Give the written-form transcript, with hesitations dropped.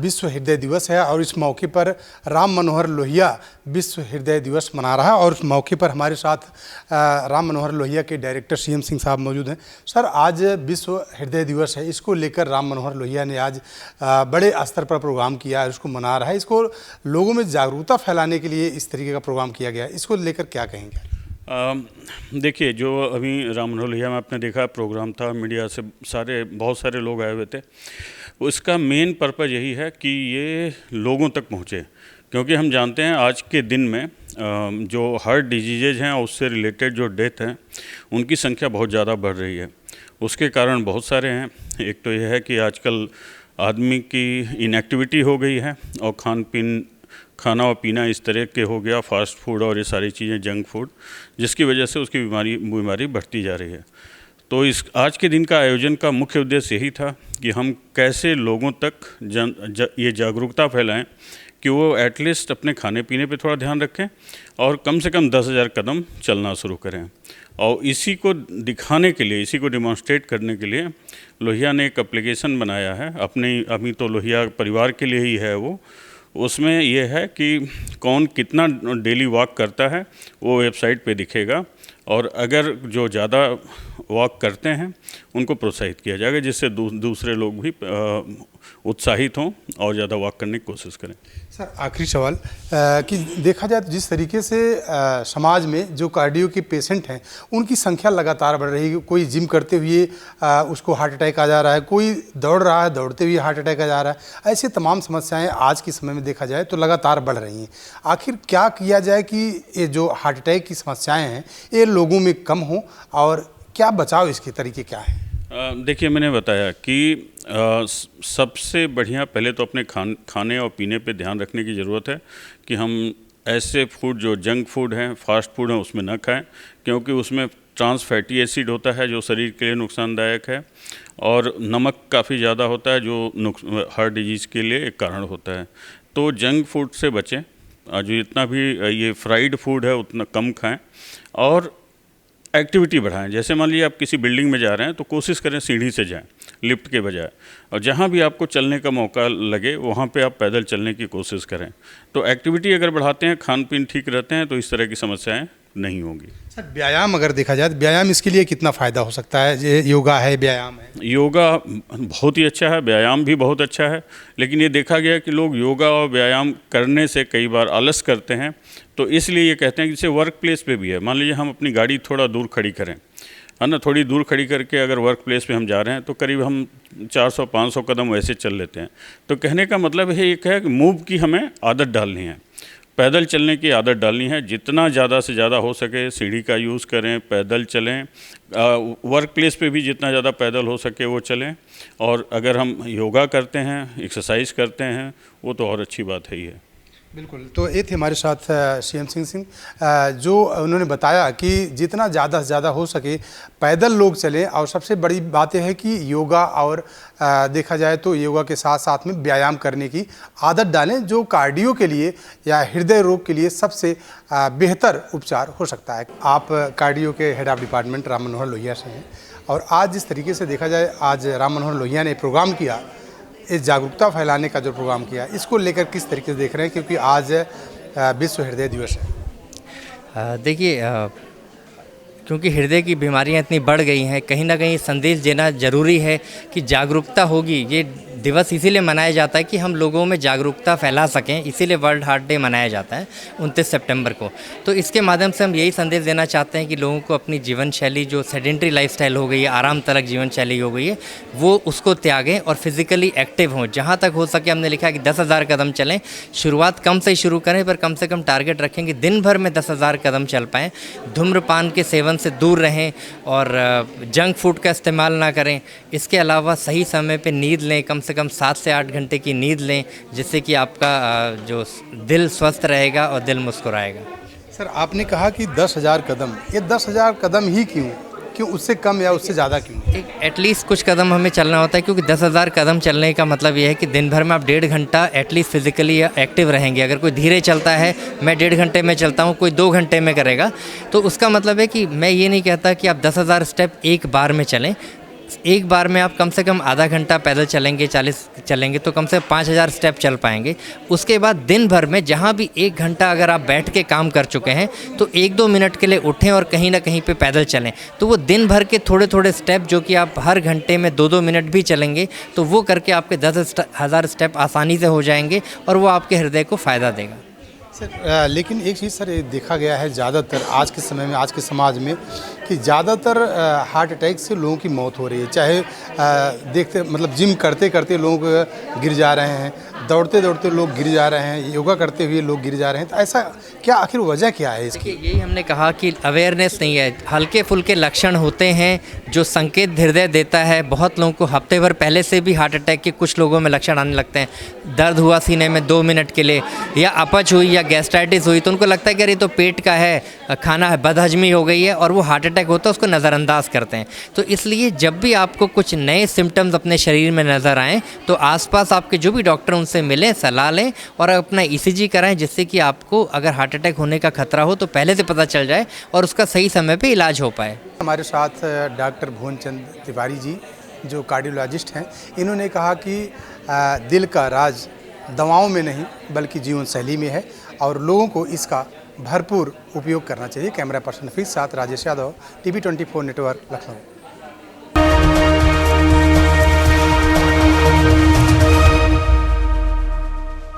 विश्व हृदय दिवस है और इस मौके पर राम मनोहर लोहिया विश्व हृदय दिवस मना रहा है। और इस मौके पर हमारे साथ राम मनोहर लोहिया के डायरेक्टर CM सिंह साहब मौजूद हैं। सर, आज विश्व हृदय दिवस है, इसको लेकर राम मनोहर लोहिया ने आज बड़े स्तर पर प्रोग्राम किया है, उसको मना रहा है। इसको लोगों में जागरूकता फैलाने के लिए इस तरीके का प्रोग्राम किया गया है, इसको लेकर क्या कहेंगे? देखिए, जो अभी राम मनोहर लोहिया में आपने देखा प्रोग्राम था, मीडिया से बहुत सारे लोग आए हुए थे। उसका मेन पर्पज़ यही है कि ये लोगों तक पहुँचे, क्योंकि हम जानते हैं आज के दिन में जो हार्ट डिजीज़ हैं और उससे रिलेटेड जो डेथ हैं उनकी संख्या बहुत ज़्यादा बढ़ रही है। उसके कारण बहुत सारे हैं। एक तो यह है कि आजकल आदमी की इनएक्टिविटी हो गई है और खाना और पीना इस तरह के हो गया, फास्ट फूड और ये सारी चीज़ें, जंक फूड, जिसकी वजह से उसकी बीमारी बढ़ती जा रही है। तो इस आज के दिन का आयोजन का मुख्य उद्देश्य यही था कि हम कैसे लोगों तक ये जागरूकता फैलाएं कि वो एटलीस्ट अपने खाने पीने पे थोड़ा ध्यान रखें और कम से कम 10,000 कदम चलना शुरू करें। और इसी को दिखाने के लिए, इसी को डिमॉन्स्ट्रेट करने के लिए लोहिया ने एक एप्लीकेशन बनाया है अपने, अभी तो लोहिया परिवार के लिए ही है वो। उसमें यह है कि कौन कितना डेली वॉक करता है वो वेबसाइट पे दिखेगा, और अगर जो ज़्यादा वॉक करते हैं उनको प्रोत्साहित किया जाएगा, जिससे दूसरे लोग भी उत्साहित हों और ज़्यादा वॉक करने की कोशिश करें। सर, आखिरी सवाल कि देखा जाए तो जिस तरीके से समाज में जो कार्डियो के पेशेंट हैं उनकी संख्या लगातार बढ़ रही है। कोई जिम करते हुए उसको हार्ट अटैक आ जा रहा है, कोई दौड़ रहा है, दौड़ते हुए हार्ट अटैक आ जा रहा है। ऐसी तमाम समस्याएं आज के समय में देखा जाए तो लगातार बढ़ रही हैं। आखिर क्या किया जाए कि ये जो हार्ट अटैक की समस्याएँ हैं ये लोगों में कम हों, और क्या बचाव इसके तरीके क्या हैं? देखिए, मैंने बताया कि सबसे बढ़िया पहले तो अपने खाने और पीने पे ध्यान रखने की ज़रूरत है कि हम ऐसे फूड जो जंक फूड हैं, फास्ट फूड हैं, उसमें न खाएं, क्योंकि उसमें ट्रांस फैटी एसिड होता है जो शरीर के लिए नुकसानदायक है, और नमक काफ़ी ज़्यादा होता है जो हार्ट डिजीज़ के लिए एक कारण होता है। तो जंक फूड से बचें, जो जितना भी ये फ्राइड फूड है उतना कम खाएँ, और एक्टिविटी बढ़ाएं। जैसे मान लीजिए आप किसी बिल्डिंग में जा रहे हैं तो कोशिश करें सीढ़ी से जाएं, लिफ्ट के बजाय, और जहां भी आपको चलने का मौका लगे वहां पे आप पैदल चलने की कोशिश करें। तो एक्टिविटी अगर बढ़ाते हैं, खान पीन ठीक रहते हैं, तो इस तरह की समस्याएं नहीं होंगी। सर, व्यायाम अगर देखा जाए तो व्यायाम इसके लिए कितना फ़ायदा हो सकता है? ये योगा है, व्यायाम है। योगा बहुत ही अच्छा है, व्यायाम भी बहुत अच्छा है, लेकिन ये देखा गया कि लोग योगा और व्यायाम करने से कई बार आलस करते हैं। तो इसलिए ये कहते हैं कि जैसे वर्क प्लेस पे भी है, मान लीजिए हम अपनी गाड़ी थोड़ा दूर खड़ी करें, है ना, थोड़ी दूर खड़ी करके अगर वर्क प्लेस पे हम जा रहे हैं तो करीब हम 400-500 कदम वैसे चल लेते हैं। तो कहने का मतलब है एक है कि मूव की हमें आदत डालनी है, पैदल चलने की आदत डालनी है। जितना ज़्यादा से ज़्यादा हो सके सीढ़ी का यूज़ करें, पैदल चलें, वर्क प्लेस पे भी जितना ज़्यादा पैदल हो सके वो चलें, और अगर हम योगा करते हैं, एक्सरसाइज करते हैं, वो तो और अच्छी बात है ही है। बिल्कुल। तो ये थे हमारे साथ CM सिंह जो उन्होंने बताया कि जितना ज़्यादा से ज़्यादा हो सके पैदल लोग चलें, और सबसे बड़ी बात यह है कि योगा और देखा जाए तो योगा के साथ साथ में व्यायाम करने की आदत डालें, जो कार्डियो के लिए या हृदय रोग के लिए सबसे बेहतर उपचार हो सकता है। आप कार्डियो के head of department Ram Manohar Lohia से हैं, और आज जिस तरीके से देखा जाए आज राम मनोहर लोहिया ने प्रोग्राम किया, इस जागरूकता फैलाने का जो प्रोग्राम किया, इसको लेकर किस तरीके से देख रहे हैं, क्योंकि आज विश्व हृदय दिवस है? देखिए, क्योंकि हृदय की बीमारियां इतनी बढ़ गई हैं, कहीं ना कहीं संदेश देना ज़रूरी है कि जागरूकता होगी। ये दिवस इसीलिए मनाया जाता है कि हम लोगों में जागरूकता फैला सकें, इसीलिए वर्ल्ड हार्ट डे मनाया जाता है 29 सितंबर को। तो इसके माध्यम से हम यही संदेश देना चाहते हैं कि लोगों को अपनी जीवन शैली, जो सेडेंट्री लाइफस्टाइल हो गई है, आराम तलक जीवन शैली हो गई है, वो उसको त्यागें और फिज़िकली एक्टिव हों। जहाँ तक हो सके हमने लिखा है कि 10,000 कदम चलें। शुरुआत कम से शुरू करें, पर कम से कम टारगेट रखें कि दिन भर में 10,000 कदम चल पाएँ। धूम्रपान के सेवन से दूर रहें और जंक फूड का इस्तेमाल ना करें। इसके अलावा सही समय पे नींद लें, कम से कम 7 से 8 घंटे की नींद लें, जिससे कि आपका जो दिल स्वस्थ रहेगा और दिल मुस्कुराएगा। सर, आपने कहा कि 10,000 कदम, ये 10,000 कदम ही क्यों उससे कम या उससे ज़्यादा क्यों? एटलीस्ट कुछ कदम हमें चलना होता है, क्योंकि 10,000 कदम चलने का मतलब ये है कि दिन भर में आप 1.5 घंटा एटलीस्ट फिजिकली एक्टिव रहेंगे। अगर कोई धीरे चलता है, मैं 1.5 घंटे में चलता हूँ, कोई 2 घंटे में करेगा, तो उसका मतलब है कि मैं ये नहीं कहता कि आप 10,000 स्टेप एक बार में चलें, एक बार में आप कम से कम आधा घंटा पैदल चलेंगे, 40 चलेंगे तो कम से 5000 स्टेप चल पाएंगे। उसके बाद दिन भर में जहाँ भी 1 घंटा अगर आप बैठ के काम कर चुके हैं तो 1-2 मिनट के लिए उठें और कहीं ना कहीं पे पैदल चलें। तो वो दिन भर के थोड़े थोड़े स्टेप जो कि आप हर घंटे में 2-2 मिनट भी चलेंगे तो वो करके आपके 10,000 स्टेप आसानी से हो जाएंगे और वो आपके हृदय को फ़ायदा देगा। सर लेकिन एक चीज़ सर ये देखा गया है ज़्यादातर आज के समय में, आज के समाज में, कि ज़्यादातर हार्ट अटैक से लोगों की मौत हो रही है। चाहे देखते मतलब जिम करते करते लोग गिर जा रहे हैं, दौड़ते दौड़ते लोग गिर जा रहे हैं, योगा करते हुए लोग गिर जा रहे हैं। तो ऐसा क्या, आखिर वजह क्या है इसकी? देखिए, यही हमने कहा कि अवेयरनेस नहीं है। हल्के फुल्के लक्षण होते हैं जो संकेत हृदय देता है। बहुत लोगों को हफ्ते भर पहले से भी हार्ट अटैक के कुछ लोगों में लक्षण आने लगते हैं। दर्द हुआ सीने में 2 मिनट के लिए, या अपच हुई या गैस्ट्राइटिस हुई तो उनको लगता है कि अरे तो पेट का है, खाना है, बदहजमी हो गई है, और वो हार्ट अटैक होता है उसको नज़रअंदाज करते हैं। तो इसलिए जब भी आपको कुछ नए सिम्टम्स अपने शरीर में नज़र आएँ तो आसपास आपके जो भी डॉक्टर उनसे मिलें, सलाह लें और अपना ECG कराएं, जिससे कि आपको अगर हार्ट अटैक होने का खतरा हो तो पहले से पता चल जाए और उसका सही समय पे इलाज हो पाए। हमारे साथ डॉक्टर भुवनचंद तिवारी जी जो कार्डियोलॉजिस्ट हैं, इन्होंने कहा कि दिल का राज दवाओं में नहीं बल्कि जीवन शैली में है और लोगों को इसका भरपूर उपयोग करना चाहिए। कैमरा पर्सन नफीस साथ राजेश यादव, TV 24 नेटवर्क, लखनऊ।